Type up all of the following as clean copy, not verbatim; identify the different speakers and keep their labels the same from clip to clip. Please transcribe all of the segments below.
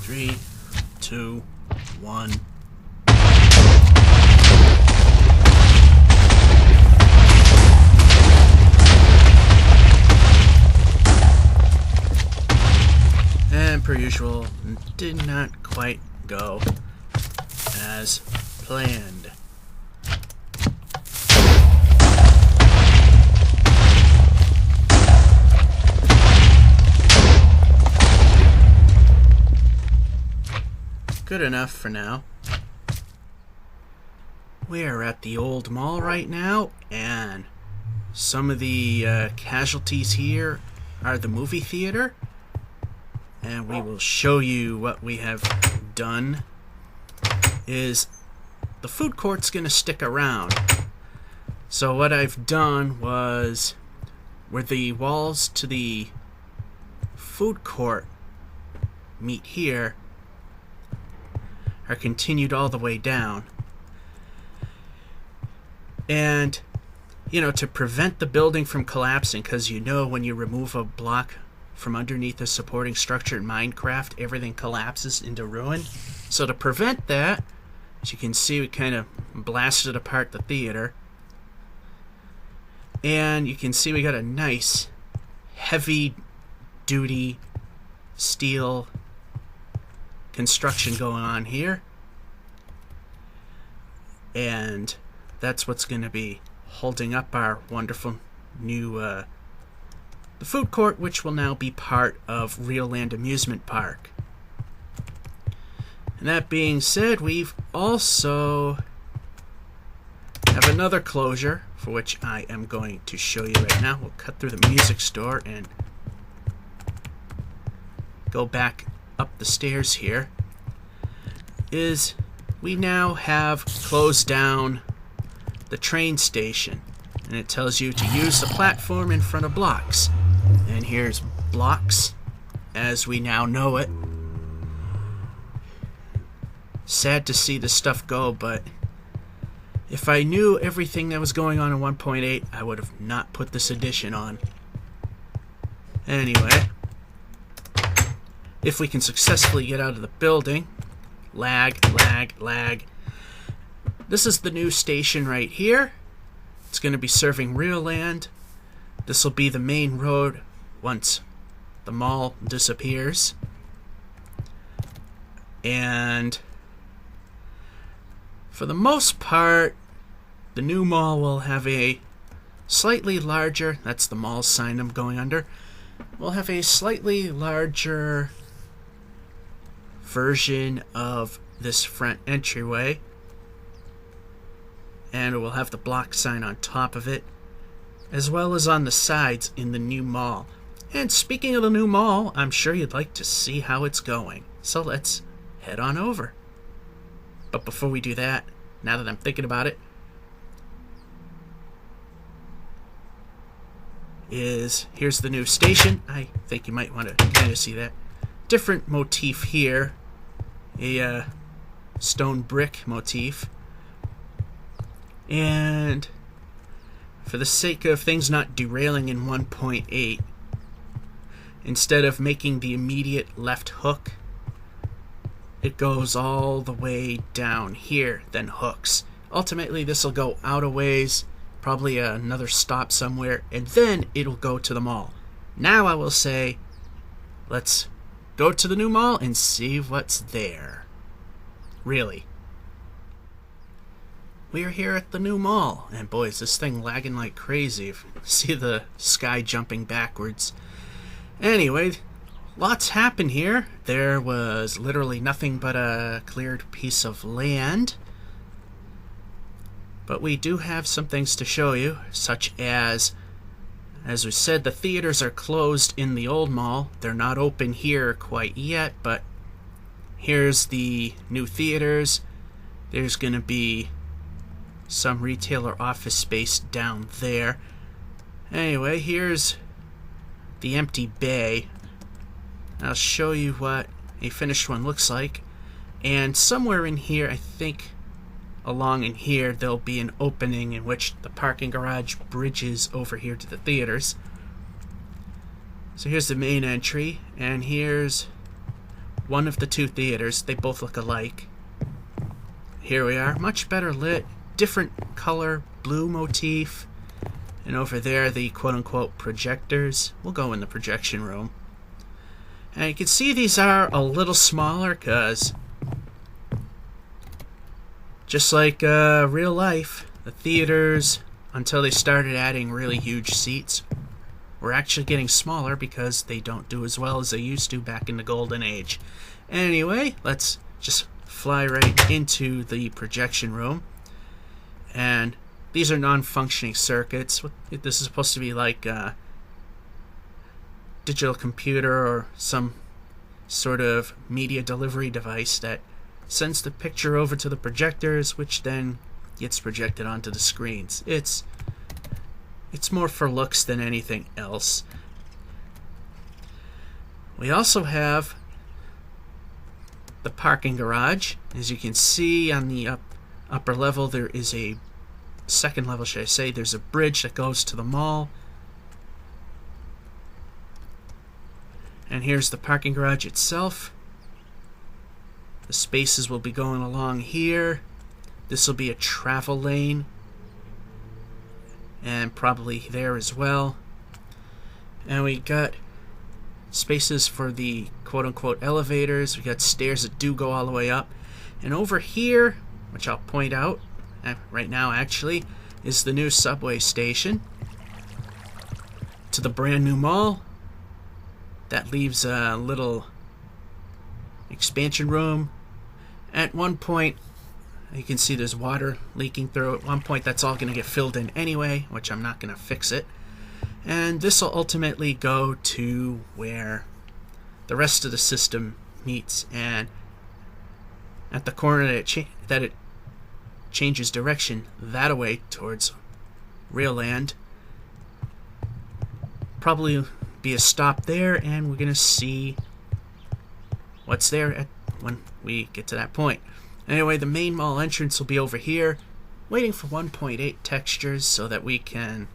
Speaker 1: 3, 2, 1. And per usual, did not quite go as planned. Good enough for now. We're at the old mall right now, and some of the casualties here are the movie theater. And we will show you what we have done. Is the food court's going to stick around. So what I've done was, where the walls to the food court meet here are continued all the way down. And, you know, to prevent the building from collapsing, because you know when you remove a block from underneath a supporting structure in Minecraft, everything collapses into ruin. So to prevent that, as you can see, we kind of blasted apart the theater. And you can see we got a nice heavy-duty steel construction going on here. And that's what's going to be holding up our wonderful new the food court, which will now be part of REoL LAND amusement park. And that being said, we've also have another closure for which I am going to show you right now. We'll cut through the music store and go back up the stairs here. Is we now have closed down the train station, and it tells you to use the platform in front of Blox. And here's Blox as we now know it. Sad to see this stuff go, but if I knew everything that was going on in 1.8, I would have not put this edition on. Anyway, if we can successfully get out of the building, lag. This is the new station right here. It's going to be serving REoL LAND. This will be the main road once the mall disappears. And for the most part, the new mall will have a slightly larger, that's the mall sign I'm going under, will have a slightly larger version of this front entryway. And it will have the Blox sign on top of it, as well as on the sides in the new mall. And speaking of the new mall, I'm sure you'd like to see how it's going. So let's head on over. But before we do that, now that I'm thinking about it, here's the new station. I think you might want to kind of see that. Different motif here. A stone brick motif. And for the sake of things not derailing in 1.8, instead of making the immediate left hook, it goes all the way down here, then hooks. Ultimately, this will go out a ways, probably another stop somewhere, and then it'll go to the mall. Now I will say, let's go to the new mall and see what's there. Really. We are here at the new mall, and boy, is this thing lagging like crazy. See the sky jumping backwards. Anyway, lots happened here. There was literally nothing but a cleared piece of land. But we do have some things to show you, such as we said, the theaters are closed in the old mall. They're not open here quite yet, but here's the new theaters. There's going to be some retail or office space down there. Anyway, here's the empty bay. I'll show you what a finished one looks like. And somewhere in here, I think along in here, there'll be an opening in which the parking garage bridges over here to the theaters. So here's the main entry, and here's one of the two theaters. They both look alike. Here we are, much better lit, different color, blue motif. And over there, the quote-unquote projectors. We'll go in the projection room. And you can see these are a little smaller because, just like real life, the theaters, until they started adding really huge seats, were actually getting smaller because they don't do as well as they used to back in the golden age. Anyway, let's just fly right into the projection room. And these are non-functioning circuits. This is supposed to be like a digital computer or some sort of media delivery device that sends the picture over to the projectors, which then gets projected onto the screens. It's more for looks than anything else. We also have the parking garage. As you can see on the upper level, there is a second level, should I say, there's a bridge that goes to the mall. And here's the parking garage itself. The spaces will be going along here. This will be a travel lane. And probably there as well. And we got spaces for the quote-unquote elevators. We got stairs that do go all the way up. And over here, which I'll point out right now actually, is the new subway station to the brand new mall. That leaves a little expansion room. At one point, you can see there's water leaking through. At one point, that's all going to get filled in anyway, which I'm not going to fix it. And this will ultimately go to where the rest of the system meets. And at the corner that it changes direction, that away towards REoL LAND, probably be a stop there, and we're going to see what's there when we get to that point. Anyway, the main mall entrance will be over here, waiting for 1.8 textures so that we can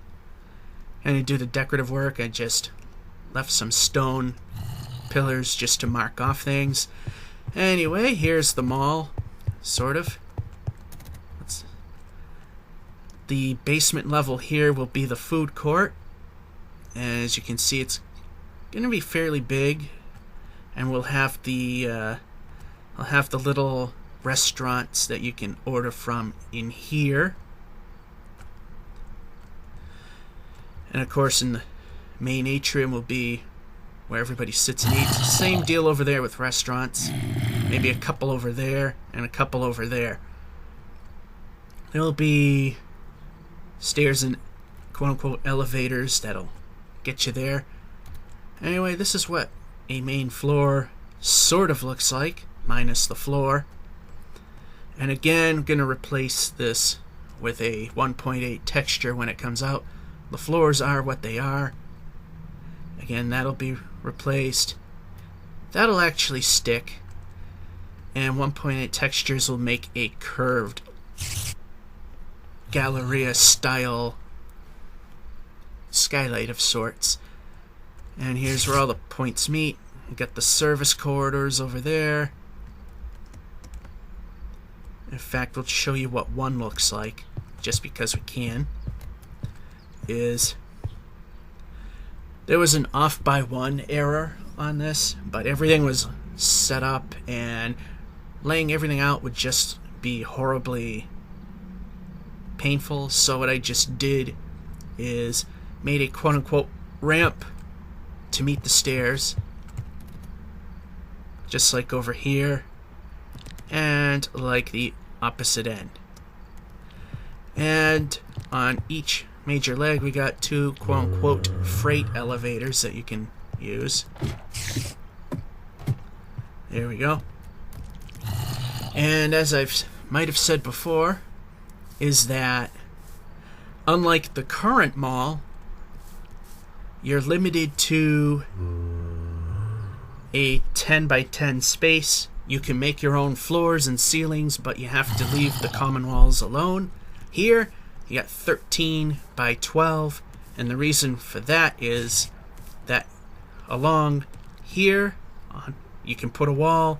Speaker 1: kind of do the decorative work. I just left some stone pillars just to mark off things. Anyway, here's the mall, sort of. The basement level here will be the food court. And as you can see, it's going to be fairly big. And we'll have the little restaurants that you can order from in here. And of course, in the main atrium will be where everybody sits and eats. Same deal over there with restaurants. Maybe a couple over there and a couple over there. There'll be stairs and quote-unquote elevators that'll get you there. Anyway, this is what a main floor sort of looks like, minus the floor. And again, I'm going to replace this with a 1.8 texture when it comes out. The floors are what they are. Again, that'll be replaced. That'll actually stick. And 1.8 textures will make a curved Galleria style skylight of sorts. And here's where all the points meet. We got the service corridors over there. In fact, we'll show you what one looks like, just because we can. There was an off by one error on this, but everything was set up, and laying everything out would just be horribly painful. So what I just did is made a quote-unquote ramp to meet the stairs, just like over here, and like the opposite end. And on each major leg we got two quote-unquote freight elevators that you can use. There we go. And as I might have said before, is that unlike the current mall, you're limited to a 10 by 10 space. You can make your own floors and ceilings, but you have to leave the common walls alone. Here, you got 13 by 12, and the reason for that is that along here, you can put a wall.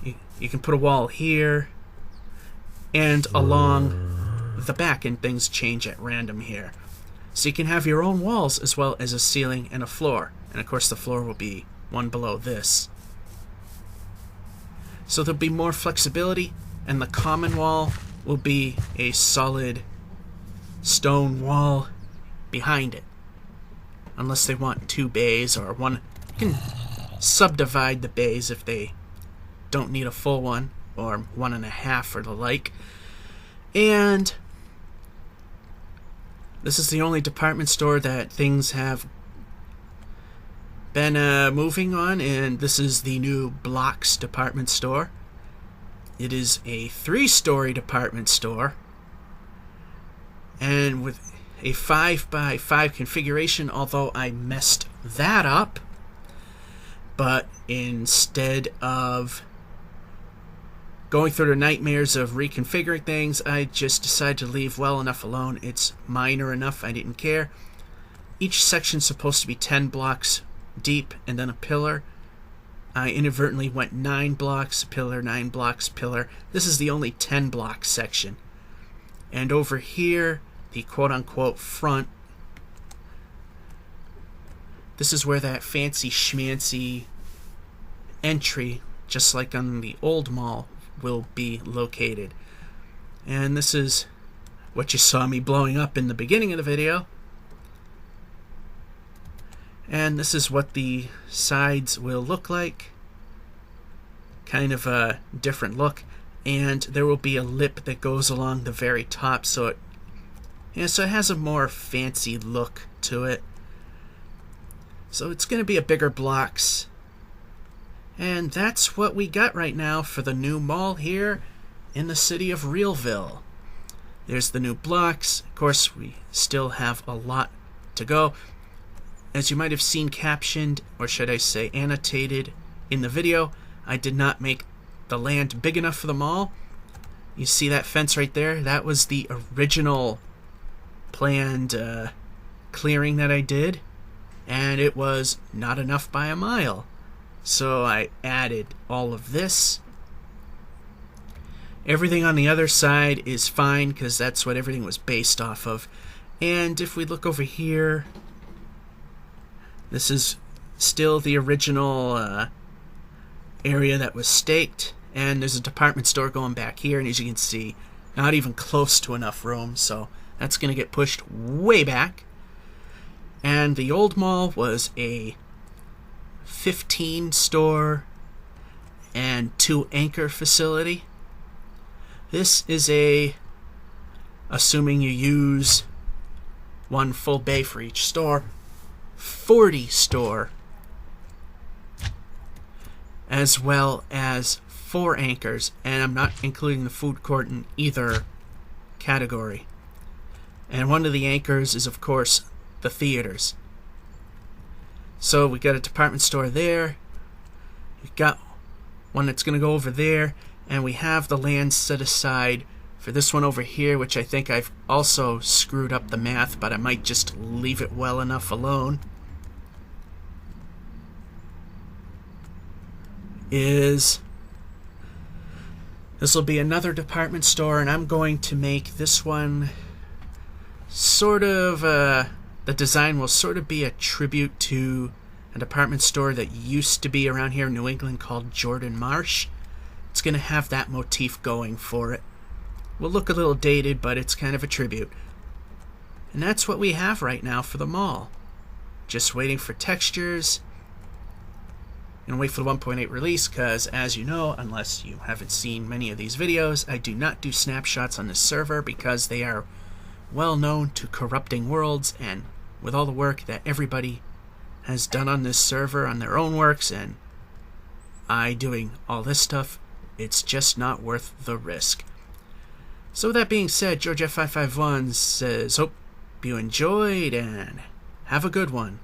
Speaker 1: You can put a wall here and along the back, and things change at random here. So you can have your own walls as well as a ceiling and a floor. And of course the floor will be one below this. So there'll be more flexibility, and the common wall will be a solid stone wall behind it. Unless they want 2 bays or one. You can subdivide the bays if they don't need a full one, or 1.5 or the like. And this is the only department store that things have been moving on, and this is the new Blox department store. It is a 3-story department store, and with a 5x5 configuration, although I messed that up. But instead of going through the nightmares of reconfiguring things, I just decided to leave well enough alone. It's minor enough, I didn't care. Each section's supposed to be 10 blocks deep and then a pillar. I inadvertently went 9 blocks, pillar, 9 blocks, pillar. This is the only 10 block section. And over here, the quote-unquote front, this is where that fancy schmancy entry, just like on the old mall, will be located. And this is what you saw me blowing up in the beginning of the video. And this is what the sides will look like. Kind of a different look. And there will be a lip that goes along the very top, so it has a more fancy look to it. So it's going to be a bigger Blox. And that's what we got right now for the new mall here in the city of REoLville. There's the new Blox. Of course, we still have a lot to go. As you might have seen captioned, or should I say annotated in the video, I did not make the land big enough for the mall. You see that fence right there? That was the original planned clearing that I did, and it was not enough by a mile. So I added all of this. Everything on the other side is fine because that's what everything was based off of. And if we look over here, this is still the original area that was staked. And there's a department store going back here, and as you can see, not even close to enough room, so that's going to get pushed way back. And the old mall was a 15 store and 2 anchor facility. This is a, assuming you use 1 full bay for each store, 40 store, as well as 4 anchors, and I'm not including the food court in either category. And one of the anchors is, of course, the theaters. So we got a department store there. We got one that's going to go over there, and we have the land set aside for this one over here, which I think I've also screwed up the math, but I might just leave it well enough alone. This will be another department store, and I'm going to make this one sort of, the design will sort of be a tribute to a department store that used to be around here in New England called Jordan Marsh. It's going to have that motif going for it. Will look a little dated, but it's kind of a tribute. And that's what we have right now for the mall. Just waiting for textures. And wait for the 1.8 release, because as you know, unless you haven't seen many of these videos, I do not do snapshots on this server because they are well known to corrupting worlds, and with all the work that everybody has done on this server on their own works, and I doing all this stuff, it's just not worth the risk. So with that being said, George F551 says, hope you enjoyed and have a good one.